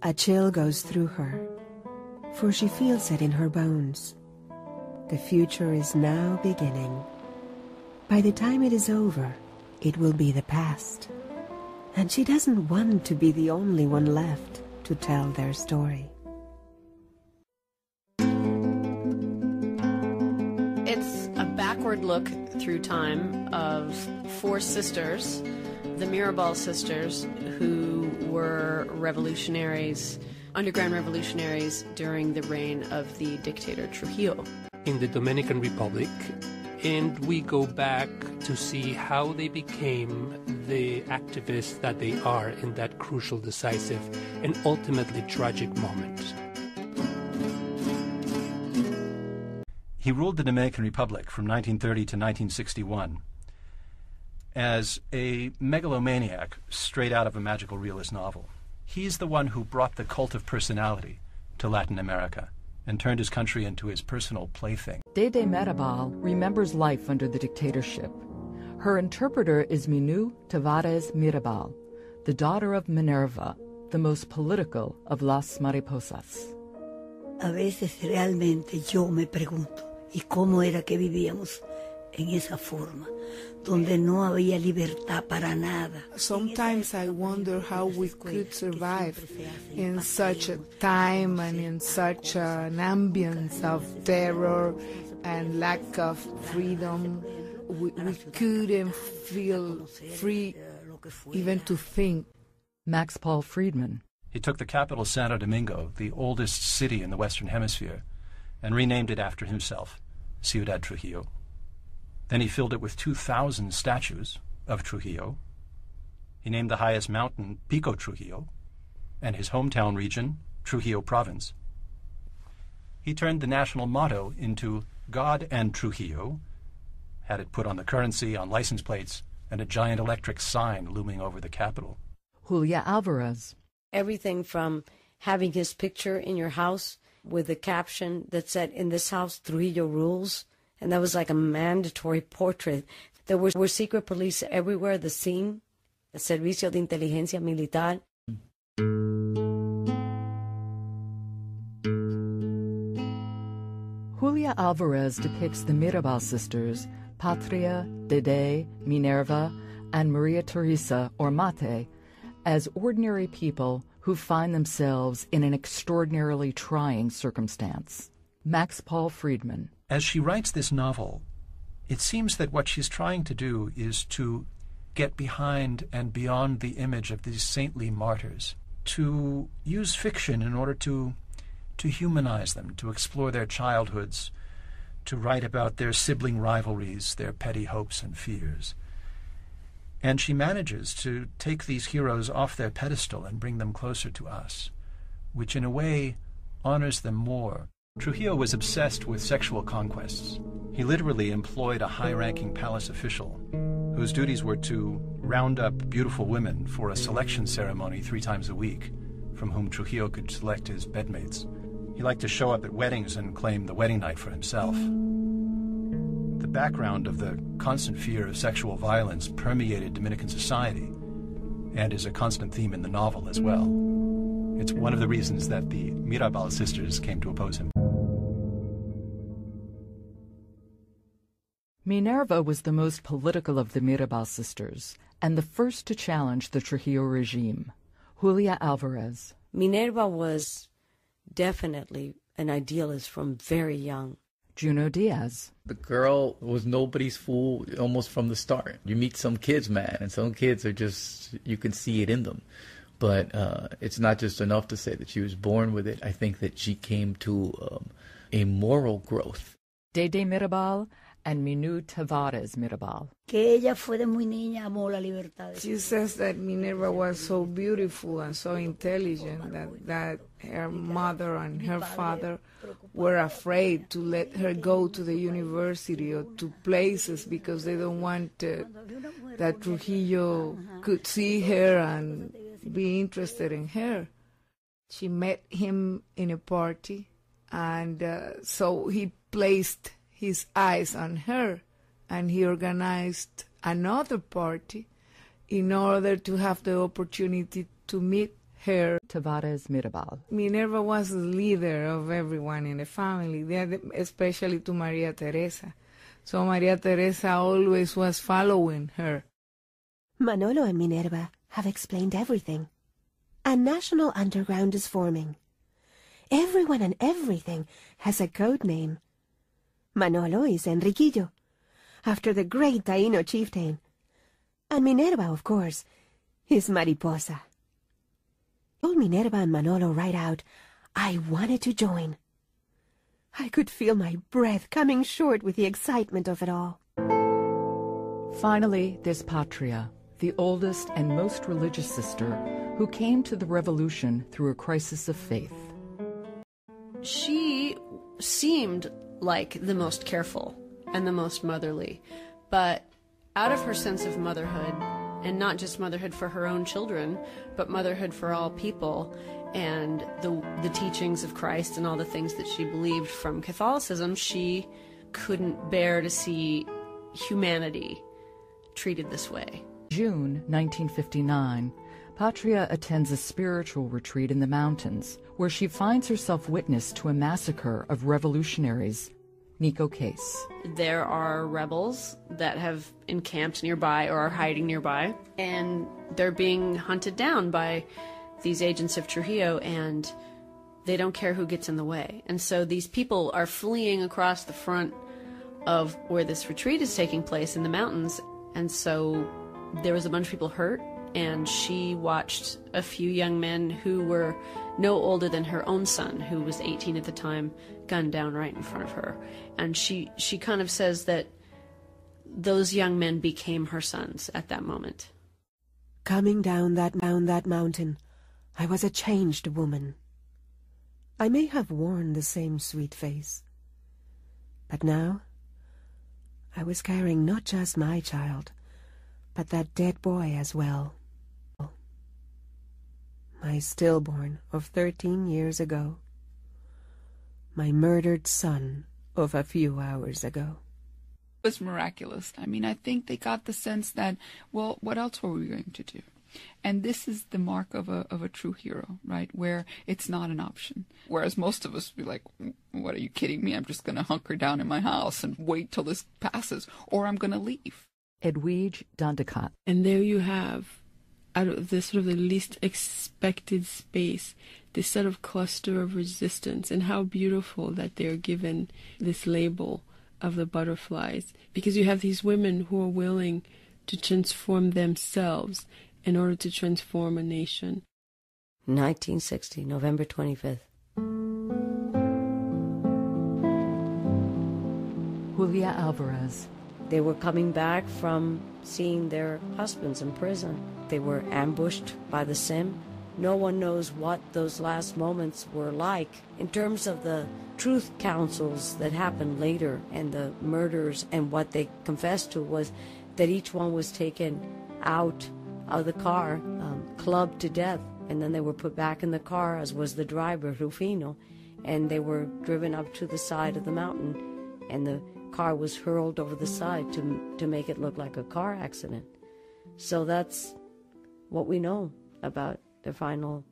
A chill goes through her, for she feels it in her bones. The future is now beginning. By the time it is over, it will be the past. And she doesn't want to be the only one left to tell their story. It's a backward look through time of four sisters, the Mirabal sisters, who were revolutionaries, underground revolutionaries during the reign of the dictator Trujillo. In the Dominican Republic, and we go back to see how they became the activists that they are in that crucial, decisive, and ultimately tragic moment. He ruled the Dominican Republic from 1930 to 1961 as a megalomaniac straight out of a magical realist novel. He's the one who brought the cult of personality to Latin America and turned his country into his personal plaything. Dede Mirabal remembers life under the dictatorship. Her interpreter is Minu Tavares Mirabal, the daughter of Minerva, the most political of las mariposas. A veces realmente yo me pregunto, ¿y cómo era que vivíamos en esa forma, donde no había libertad para nada? Sometimes I wonder how we could survive in such a time and in such an ambience of terror and lack of freedom. We couldn't feel free even to think. Max Paul Friedman. He took the capital, Santo Domingo, the oldest city in the Western Hemisphere, and renamed it after himself, Ciudad Trujillo. Then he filled it with 2,000 statues of Trujillo. He named the highest mountain Pico Trujillo, and his hometown region, Trujillo Province. He turned the national motto into God and Trujillo, had it put on the currency, on license plates, and a giant electric sign looming over the capital. Julia Alvarez. Everything from having his picture in your house with a caption that said, "In this house, Trujillo rules," and that was like a mandatory portrait. There were secret police everywhere, the scene, the Servicio de Inteligencia Militar. Julia Alvarez depicts the Mirabal sisters, Patria, Dede, Minerva, and Maria Teresa, or Mate, as ordinary people who find themselves in an extraordinarily trying circumstance. Max Paul Friedman. As she writes this novel, it seems that what she's trying to do is to get behind and beyond the image of these saintly martyrs, to use fiction in order to humanize them, to explore their childhoods, to write about their sibling rivalries, their petty hopes and fears. And she manages to take these heroes off their pedestal and bring them closer to us, which in a way honors them more. Trujillo was obsessed with sexual conquests. He literally employed a high-ranking palace official whose duties were to round up beautiful women for a selection ceremony 3 times a week, from whom Trujillo could select his bedmates. He liked to show up at weddings and claim the wedding night for himself. The background of the constant fear of sexual violence permeated Dominican society and is a constant theme in the novel as well. It's one of the reasons that the Mirabal sisters came to oppose him. Minerva was the most political of the Mirabal sisters and the first to challenge the Trujillo regime. Julia Alvarez. Minerva was definitely an idealist from very young. Juno Diaz. The girl was nobody's fool almost from the start. You meet some kids, man, and some kids are just, you can see it in them. But it's not just enough to say that she was born with it. I think that she came to a moral growth. Dede Mirabal and Minu Tavares Mirabal. She says that Minerva was so beautiful and so intelligent that her mother and her father were afraid to let her go to the university or to places because they don't want that Trujillo could see her and be interested in her. She met him in a party, and so he placed his eyes on her, and he organized another party in order to have the opportunity to meet her. Tavares Mirabal. Minerva was the leader of everyone in the family, especially to Maria Teresa. So Maria Teresa always was following her. Manolo and Minerva have explained everything. A national underground is forming. Everyone and everything has a code name. Manolo is Enriquillo, after the great Taino chieftain. And Minerva, of course, is Mariposa. Told Minerva and Manolo right out, I wanted to join. I could feel my breath coming short with the excitement of it all. Finally, there's Patria, the oldest and most religious sister who came to the revolution through a crisis of faith. She seemed like the most careful and the most motherly, but out of her sense of motherhood, and not just motherhood for her own children, but motherhood for all people, and the teachings of Christ and all the things that she believed from Catholicism, she couldn't bear to see humanity treated this way. June 1959, Patria attends a spiritual retreat in the mountains, where she finds herself witness to a massacre of revolutionaries. Nico Case. There are rebels that have encamped nearby or are hiding nearby, and they're being hunted down by these agents of Trujillo, and they don't care who gets in the way. And so these people are fleeing across the front of where this retreat is taking place in the mountains, and so there was a bunch of people hurt, and she watched a few young men who were no older than her own son, who was 18 at the time, gunned down right in front of her. And she kind of says that those young men became her sons at that moment. Coming down that mountain, I was a changed woman. I may have worn the same sweet face, but now I was carrying not just my child, but that dead boy as well. My stillborn of 13 years ago. My murdered son of a few hours ago. It was miraculous. I mean, I think they got the sense that, well, what else were we going to do? And this is the mark of a true hero, right? Where it's not an option. Whereas most of us would be like, what, are you kidding me? I'm just going to hunker down in my house and wait till this passes, or I'm going to leave. Edwige Dandicott. And there you have, out of this sort of the least expected space, this sort of cluster of resistance, and how beautiful that they're given this label of the butterflies, because you have these women who are willing to transform themselves in order to transform a nation. 1960, November 25th. Julia Alvarez. They were coming back from seeing their husbands in prison. They were ambushed by the SIM. No one knows what those last moments were like. In terms of the truth councils that happened later and the murders, and what they confessed to was that each one was taken out of the car, clubbed to death, and then they were put back in the car, as was the driver, Rufino, and they were driven up to the side of the mountain, and the car was hurled over the side to make it look like a car accident. So that's what we know about their final